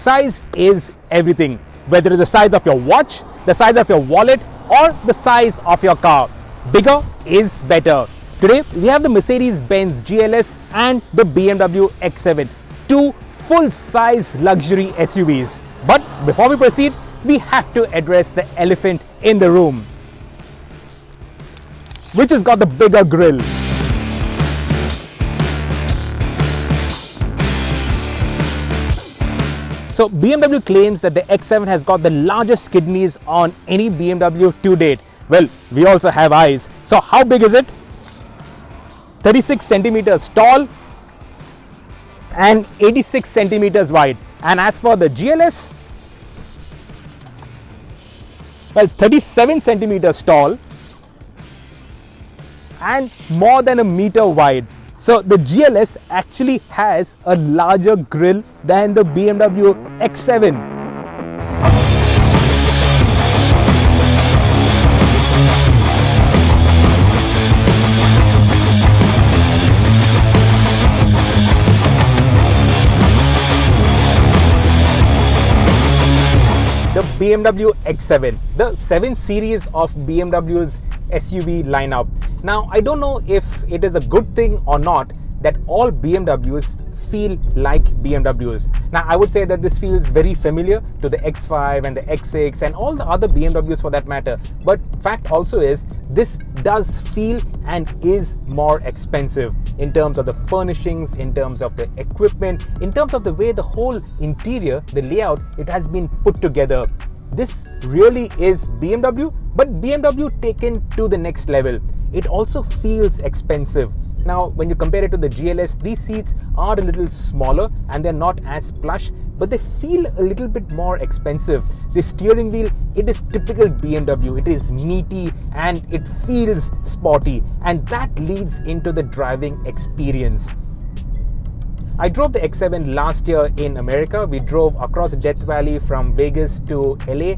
size is everything. Whether it's the size of your watch, the size of your wallet, or the size of your car, bigger is better. Today we have the Mercedes Benz GLS and the BMW X7, two full-size luxury SUVs. But before we proceed, we have to address the elephant in the room, which has got the bigger grille. So BMW claims that the X7 has got the largest kidneys on any BMW to date. Well, we also have eyes. So how big is it? 36 centimeters tall and 86 centimeters wide. And as for the GLS, well, 37 centimeters tall and more than a meter wide. So the GLS actually has a larger grille than the BMW X7. The BMW X7, the 7 series of BMW's SUV lineup. Now, I don't know if it is a good thing or not that all BMWs feel like BMWs. Now, I would say that this feels very familiar to the X5 and the X6 and all the other BMWs for that matter. But fact also is, this does feel and is more expensive in terms of the furnishings, in terms of the equipment, in terms of the way the whole interior, the layout, it has been put together. This really is BMW, but BMW taken to the next level. It also feels expensive. Now, when you compare it to the GLS, these seats are a little smaller and they're not as plush, but they feel a little bit more expensive. The steering wheel, it is typical BMW. It is meaty and it feels sporty, and that leads into the driving experience. I drove the X7 last year in America. We drove across Death Valley from Vegas to LA,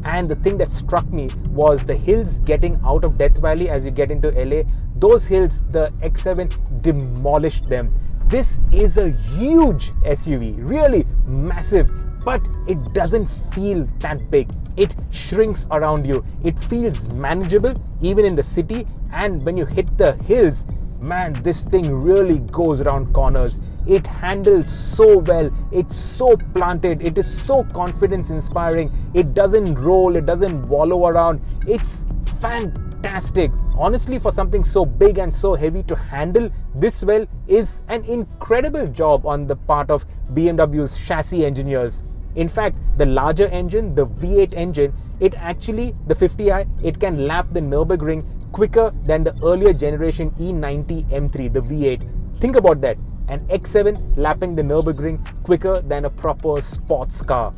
and the thing that struck me was the hills getting out of Death Valley as you get into LA. Those hills, the X7 demolished them. This is a huge SUV, really massive, but it doesn't feel that big. It shrinks around you. It feels manageable even in the city, and when you hit the hills, man, this thing really goes around corners. It handles so well. It's so planted. It is so confidence inspiring. It doesn't roll. It doesn't wallow around. It's fantastic. Honestly, for something so big and so heavy to handle this well is an incredible job on the part of BMW's chassis engineers. In fact, the larger engine, the V8 engine, it actually, the 50i, it can lap the Nürburgring quicker than the earlier generation E90 M3, the V8. Think about that, an X7 lapping the Nürburgring quicker than a proper sports car.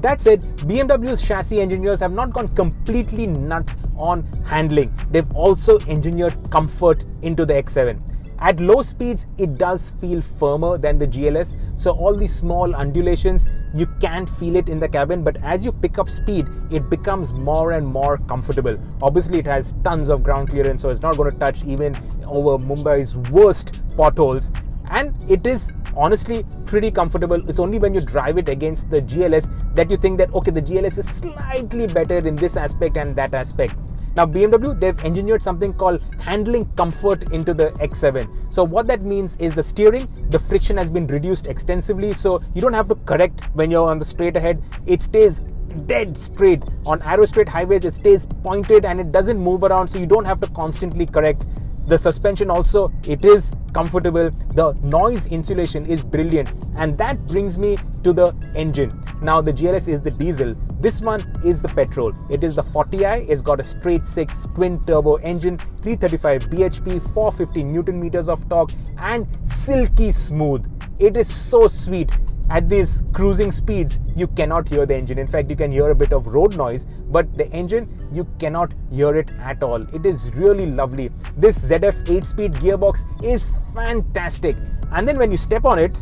That said, BMW's chassis engineers have not gone completely nuts on handling. They've also engineered comfort into the X7. At low speeds, it does feel firmer than the GLS. So all these small undulations, you can't feel it in the cabin, but as you pick up speed, it becomes more and more comfortable. Obviously, it has tons of ground clearance, so it's not going to touch even over Mumbai's worst potholes. And it is honestly pretty comfortable. It's only when you drive it against the GLS that you think that, okay, the GLS is slightly better in this aspect and that aspect. Now, BMW, they've engineered something called handling comfort into the X7. So what that means is the steering, the friction has been reduced extensively, so you don't have to correct when you're on the straight ahead. It stays dead straight. On arrow straight highways, it stays pointed and it doesn't move around, so you don't have to constantly correct. The suspension also, it is comfortable. The noise insulation is brilliant, and that brings me to the engine. Now, the GLS is the diesel. This one is the petrol. It is the 40i. It's got a straight 6 twin turbo engine, 335 bhp, 450 newton meters of torque, and silky smooth. It is so sweet. At these cruising speeds, you cannot hear the engine. In fact, you can hear a bit of road noise, but the engine, you cannot hear it at all. It is really lovely. This ZF 8-speed gearbox is fantastic. And then when you step on it,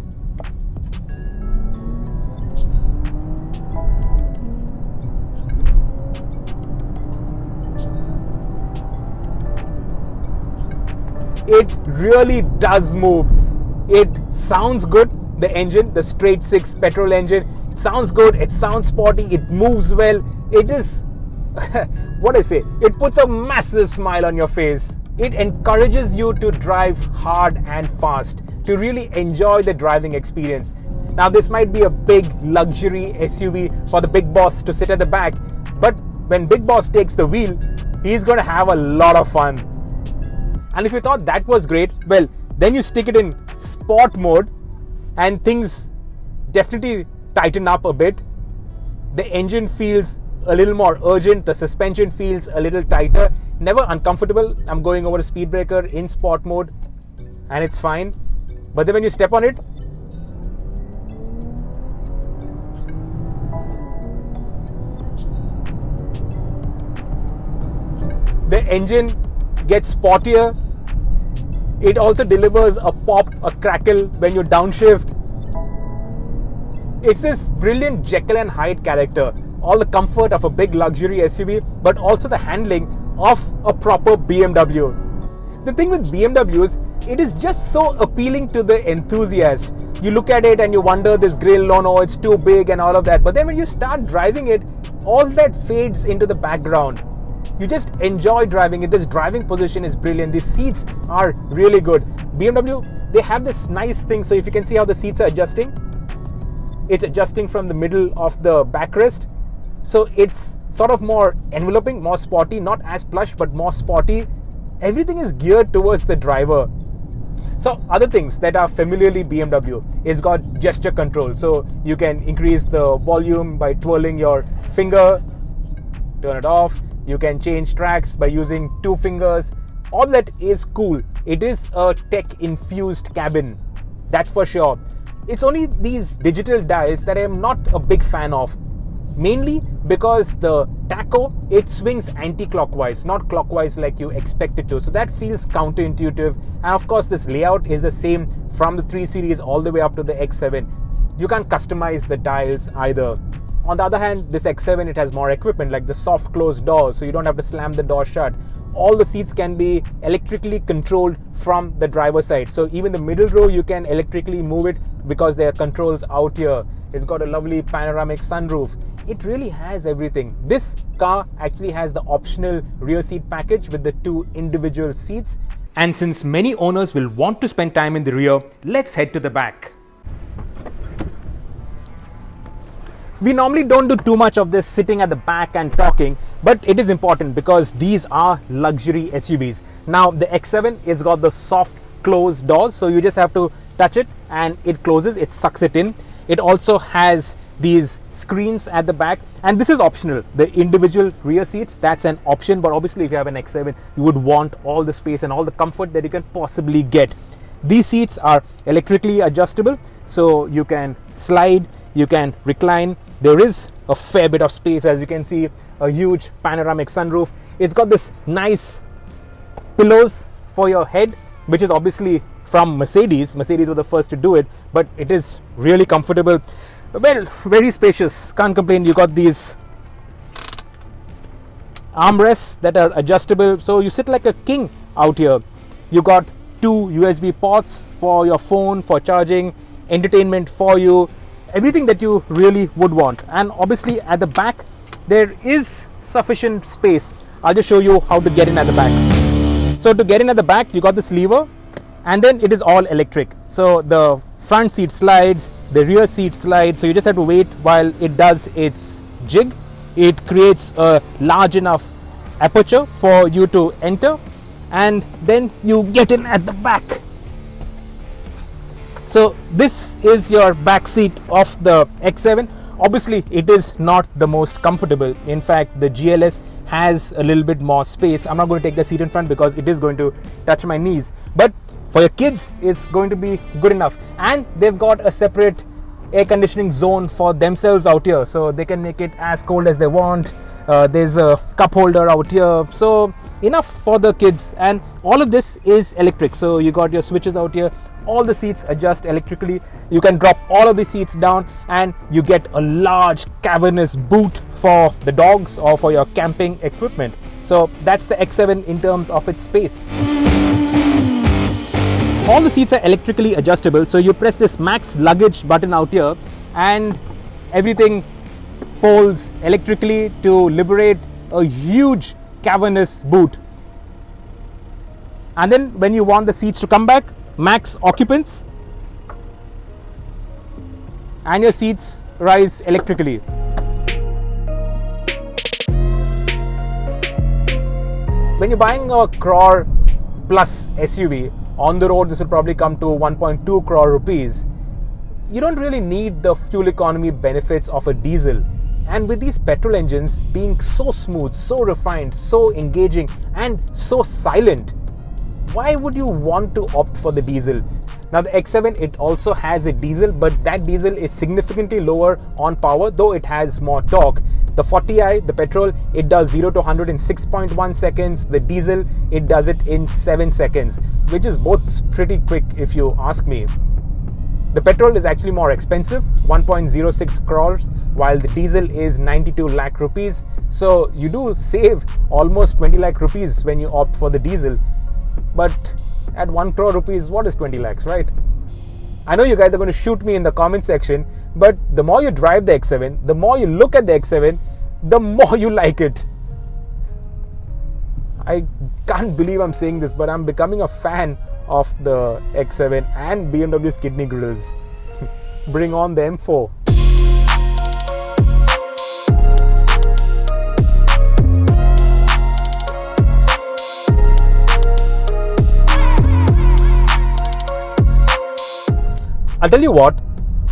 it really does move. It sounds good. The engine, the straight 6 petrol engine, sounds good, it sounds sporty, it moves well. It is what I say, it puts a massive smile on your face. It encourages you to drive hard and fast, to really enjoy the driving experience. Now, this might be a big luxury SUV for the big boss to sit at the back, but when big boss takes the wheel, he's going to have a lot of fun. And if you thought that was great, well, then you stick it in sport mode and things definitely tighten up a bit. The engine feels a little more urgent, the suspension feels a little tighter, never uncomfortable. I'm going over a speed breaker in sport mode and it's fine. But then when you step on it, the engine gets sportier. It also delivers a pop, a crackle when you downshift. It's this brilliant Jekyll and Hyde character. All the comfort of a big luxury SUV, but also the handling of a proper BMW. The thing with BMWs, it is just so appealing to the enthusiast. You look at it and you wonder, this grille, oh no, it's too big and all of that. But then when you start driving it, all that fades into the background. You just enjoy driving it. This driving position is brilliant. The seats are really good. BMW, they have this nice thing. So if you can see how the seats are adjusting, it's adjusting from the middle of the backrest. So it's sort of more enveloping, more sporty, not as plush, but more sporty. Everything is geared towards the driver. So other things that are familiarly BMW, it's got gesture control. So you can increase the volume by twirling your finger, turn it off. You can change tracks by using 2 fingers. All that is cool. It is a tech-infused cabin, that's for sure. It's only these digital dials that I am not a big fan of. Mainly because the tacho, it swings anti-clockwise, not clockwise like you expect it to. So that feels counterintuitive. And of course, this layout is the same from the 3 Series all the way up to the X7. You can't customize the dials either. On the other hand, this X7, it has more equipment like the soft closed doors, so you don't have to slam the door shut. All the seats can be electrically controlled from the driver's side. So even the middle row, you can electrically move it because there are controls out here. It's got a lovely panoramic sunroof. It really has everything. This car actually has the optional rear seat package with the 2 individual seats. And since many owners will want to spend time in the rear, let's head to the back. We normally don't do too much of this sitting at the back and talking, but it is important because these are luxury SUVs. Now the X7 has got the soft closed doors, so you just have to touch it and it closes, it sucks it in. It also has these screens at the back, and this is optional. The individual rear seats, that's an option, but obviously if you have an X7, you would want all the space and all the comfort that you can possibly get. These seats are electrically adjustable, so you can slide, you can recline. There is a fair bit of space, as you can see, a huge panoramic sunroof. It's got this nice pillows for your head, which is obviously from Mercedes. Mercedes were the first to do it, but it is really comfortable. Well, very spacious, can't complain. You got these armrests that are adjustable, so you sit like a king out here. You got 2 USB ports for your phone, for charging, entertainment for you, everything that you really would want. And obviously at the back there is sufficient space. I'll just show you how to get in at the back. So to get in at the back, you got this lever, and then it is all electric. So the front seat slides, the rear seat slides, so you just have to wait while it does its jig. It creates a large enough aperture for you to enter, and then you get in at the back. So this is your back seat of the X7. Obviously it is not the most comfortable. In fact, the GLS has a little bit more space. I'm not going to take the seat in front because it is going to touch my knees, but for your kids it's going to be good enough. And they've got a separate air conditioning zone for themselves out here, so they can make it as cold as they want. There's a cup holder out here, so enough for the kids. And all of this is electric, so you got your switches out here. All the seats adjust electrically. You can drop all of the seats down and you get a large cavernous boot for the dogs or for your camping equipment. So that's the X7 in terms of its space. All the seats are electrically adjustable, so you press this max luggage button out here and Everything folds electrically to liberate a huge cavernous boot. And then when you want the seats to come back, max occupants, and your seats rise electrically. When you're buying a crore plus SUV, on the road this will probably come to 1.2 crore rupees. You don't really need the fuel economy benefits of a diesel. And with these petrol engines being so smooth, so refined, so engaging, and so silent, why would you want to opt for the diesel? Now the X7, it also has a diesel, but that diesel is significantly lower on power, though it has more torque. The 40i, the petrol, it does 0 to 100 in 6.1 seconds. The diesel, it does it in 7 seconds, which is both pretty quick if you ask me. The petrol is actually more expensive, 1.06 crores, while the diesel is 92 lakh rupees. So you do save almost 20 lakh rupees when you opt for the diesel. But at 1 crore rupees, what is 20 lakhs, right? I know you guys are going to shoot me in the comment section, but the more you drive the X7, the more you look at the X7, the more you like it. I can't believe I'm saying this, but I'm becoming a fan of the X7 and BMW's kidney grills. Bring on the M4. I'll tell you what,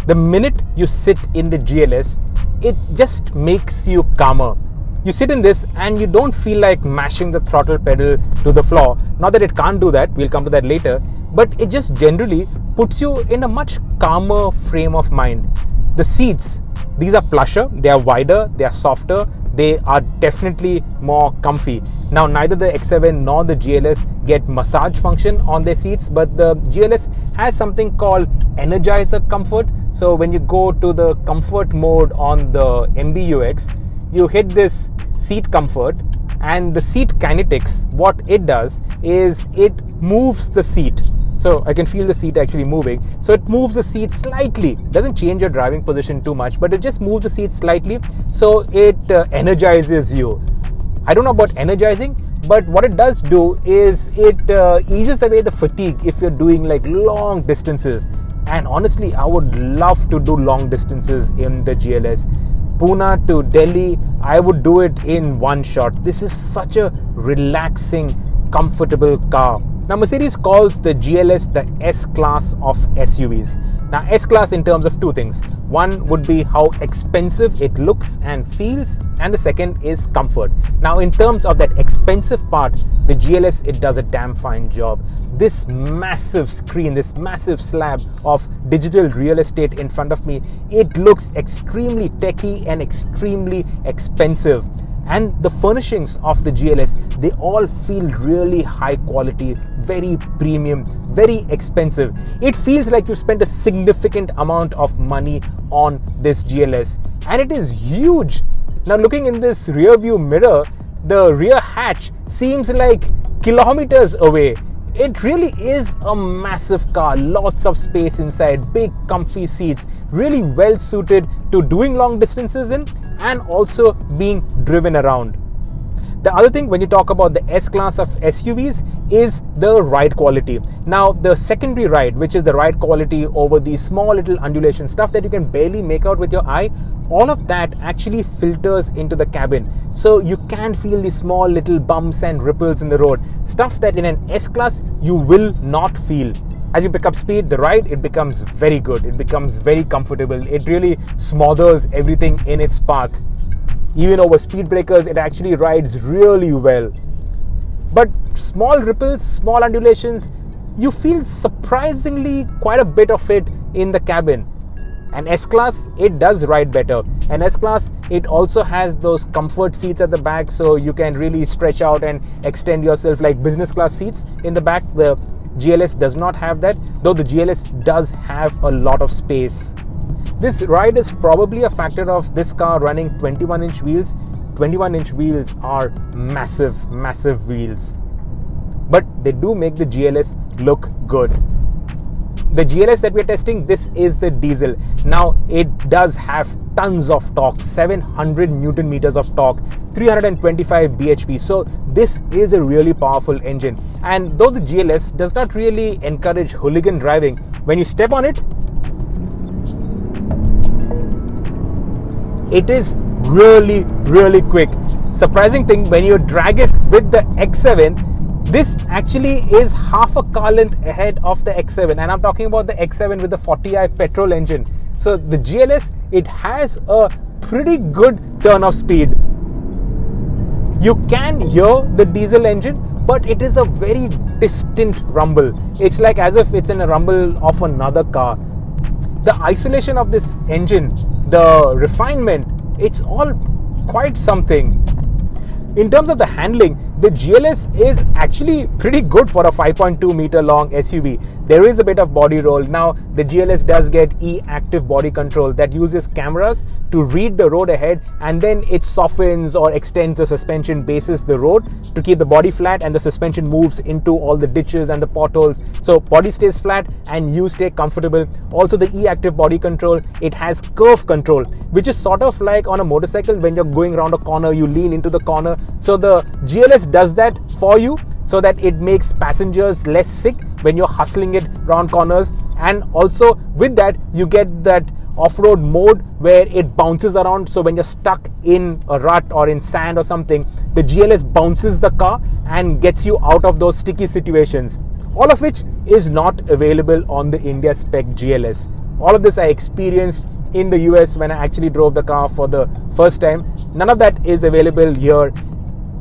the minute you sit in the GLS, it just makes you calmer. You sit in this and you don't feel like mashing the throttle pedal to the floor. Not that it can't do that, we'll come to that later, but it just generally puts you in a much calmer frame of mind. The seats, these are plusher, they are wider, they are softer, they are definitely more comfy. Now, neither the X7 nor the GLS get massage function on their seats, but the GLS has something called Energizer Comfort. So when you go to the comfort mode on the MBUX, you hit this seat comfort, and the seat kinetics, what it does is it moves the seat. So I can feel the seat actually moving. So it moves the seat slightly. Doesn't change your driving position too much, but it just moves the seat slightly. So it energizes you. I don't know about energizing, but what it does do is it eases away the fatigue if you're doing like long distances. And honestly, I would love to do long distances in the GLS. Pune to Delhi, I would do it in one shot. This is such a relaxing, comfortable car. Now, Mercedes calls the GLS the S-Class of SUVs. Now, S-Class in terms of two things. One would be how expensive it looks and feels, and the second is comfort. Now, in terms of that expensive part, the GLS, it does a damn fine job. This massive screen, this massive slab of digital real estate in front of me, it looks extremely techy and extremely expensive. And the furnishings of the GLS, they all feel really high quality, very premium, very expensive. It feels like you spent a significant amount of money on this GLS. And it is huge. Now, looking in this rear view mirror, the rear hatch seems like kilometers away. It really is a massive car, lots of space inside, big comfy seats, really well suited to doing long distances in and also being driven around. The other thing when you talk about the S-Class of SUVs is the ride quality. Now, the secondary ride, which is the ride quality over the small little undulation, stuff that you can barely make out with your eye, all of that actually filters into the cabin. So you can feel the small little bumps and ripples in the road, stuff that in an S-Class you will not feel. As you pick up speed, the ride, it becomes very good. It becomes very comfortable. It really smothers everything in its path. Even over speed breakers, it actually rides really well. But small ripples, small undulations, you feel surprisingly quite a bit of it in the cabin. An S-Class, it does ride better. An S-Class, it also has those comfort seats at the back, so you can really stretch out and extend yourself like business class seats in the back. The GLS does not have that, though the GLS does have a lot of space. This ride is probably a factor of this car running 21-inch wheels. 21-inch wheels are massive, massive wheels. But they do make the GLS look good. The GLS that we're testing, this is the diesel. Now it does have tons of torque, 700 Newton meters of torque, 325 bhp. So this is a really powerful engine. And though the GLS does not really encourage hooligan driving, when you step on it, it is really quick. Surprising thing, when you drag it with the X7, this actually is half a car length ahead of the X7, and I'm talking about the X7 with the 40i petrol engine. So the GLS, it has a pretty good turn of speed. You can hear the diesel engine, but it is a very distant rumble. It's like as if it's in a rumble of another car. The isolation of this engine, the refinement, it's all quite something. In terms of the handling, the GLS is actually pretty good for a 5.2 meter long SUV. There is a bit of body roll. Now, the GLS does get e-active body control that uses cameras to read the road ahead, and then it softens or extends the suspension bases the road to keep the body flat, and the suspension moves into all the ditches and the potholes. So body stays flat and you stay comfortable. Also, the e-active body control, it has curve control, which is sort of like on a motorcycle. When you're going around a corner, you lean into the corner. So the GLS does that for you, so that it makes passengers less sick when you're hustling it around corners. And also with that, you get that off-road mode where it bounces around. So when you're stuck in a rut or in sand or something, the GLS bounces the car and gets you out of those sticky situations. All of which is not available on the India spec GLS. All of this I experienced in the US when I actually drove the car for the first time. None of that is available here.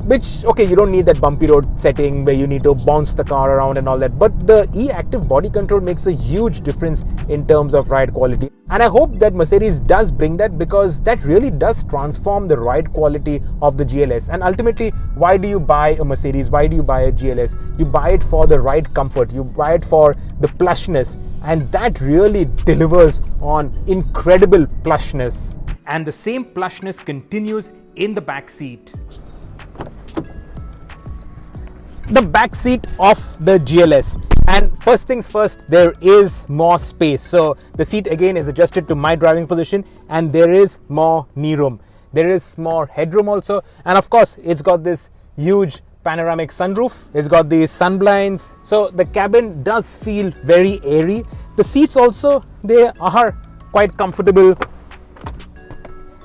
Which, okay, you don't need that bumpy road setting where you need to bounce the car around and all that, but the e-active body control makes a huge difference in terms of ride quality. And I hope that Mercedes does bring that, because that really does transform the ride quality of the GLS. And ultimately, why do you buy a Mercedes? Why do you buy a GLS? You buy it for the ride comfort, you buy it for the plushness, and that really delivers on incredible plushness. And the same plushness continues in the back seat. The back seat of the GLS, and first things first, there is more space. So the seat again is adjusted to my driving position, and there is more knee room, there is more headroom also, and of course it's got this huge panoramic sunroof, it's got these sun blinds, so the cabin does feel very airy. The seats also, they are quite comfortable.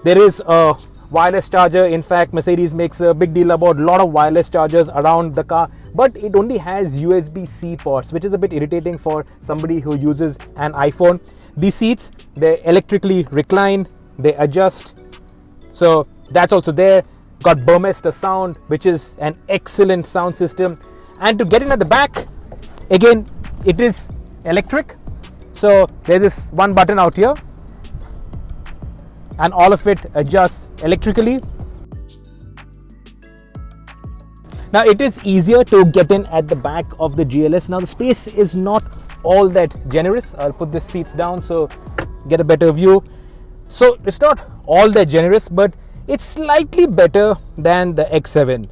There is a wireless charger. In fact, Mercedes makes a big deal about a lot of wireless chargers around the car, but it only has USB-C ports, which is a bit irritating for somebody who uses an iPhone. These seats, they electrically recline, they adjust, so that's also there. Got Burmester sound, which is an excellent sound system. And to get in at the back, again, it is electric. So there's this one button out here, and all of it adjusts electrically. Now it is easier to get in at the back of the GLS. Now the space is not all that generous. I'll put the seats down so get a better view. So it's not all that generous, but it's slightly better than the X7.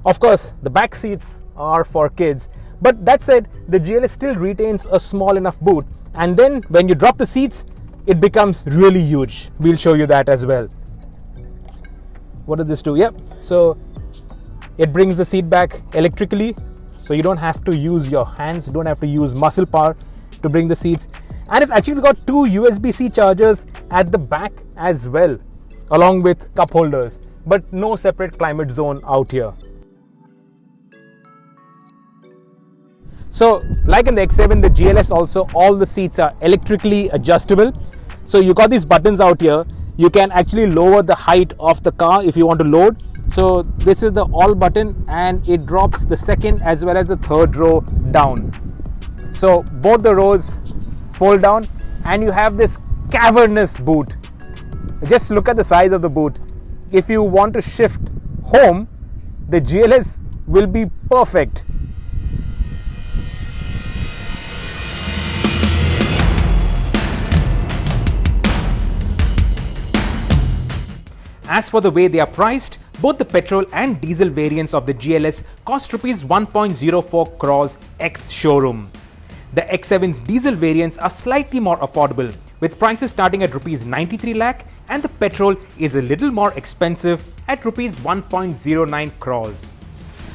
Of course, the back seats are for kids, but that said, the GLS still retains a small enough boot. And then when you drop the seats, it becomes really huge. We'll show you that as well. What does this do? Yep. So it brings the seat back electrically, so you don't have to use your hands, you don't have to use muscle power to bring the seats. And it's actually got two USB-C chargers at the back as well, along with cup holders, but no separate climate zone out here. So like in the X7, the GLS also, all the seats are electrically adjustable. So you got these buttons out here. You can actually lower the height of the car if you want to load. So this is the all button, and it drops the second as well as the third row down. So both the rows fold down, and you have this cavernous boot. Just look at the size of the boot. If you want to shift home, the GLS will be perfect. As for the way they are priced, both the petrol and diesel variants of the GLS cost rupees 1.04 crores ex-showroom. The X7's diesel variants are slightly more affordable, with prices starting at Rs 93 lakh, and the petrol is a little more expensive at Rs 1.09 crores.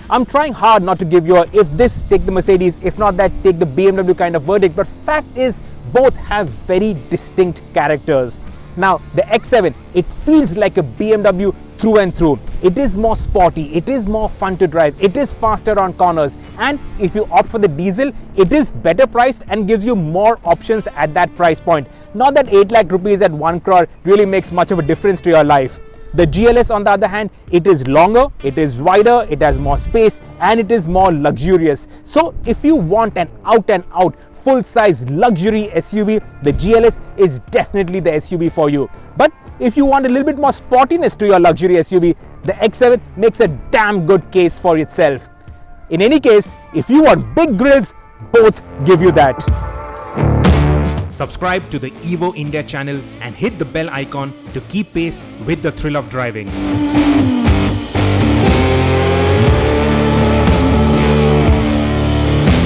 I'm trying hard not to give you a if this, take the Mercedes, if not that, take the BMW kind of verdict, but fact is both have very distinct characters. Now, the X7, it feels like a BMW through and through. It is more sporty, it is more fun to drive, it is faster on corners, and if you opt for the diesel, it is better priced and gives you more options at that price point. Not that 8 lakh rupees at 1 crore really makes much of a difference to your life. The GLS, on the other hand, it is longer, it is wider, it has more space, and it is more luxurious. So if you want an out and out full-size luxury SUV, the GLS is definitely the SUV for you. But if you want a little bit more sportiness to your luxury SUV, the X7 makes a damn good case for itself. In any case, if you want big grills, both give you that. Subscribe to the Evo India channel and hit the bell icon to keep pace with the thrill of driving.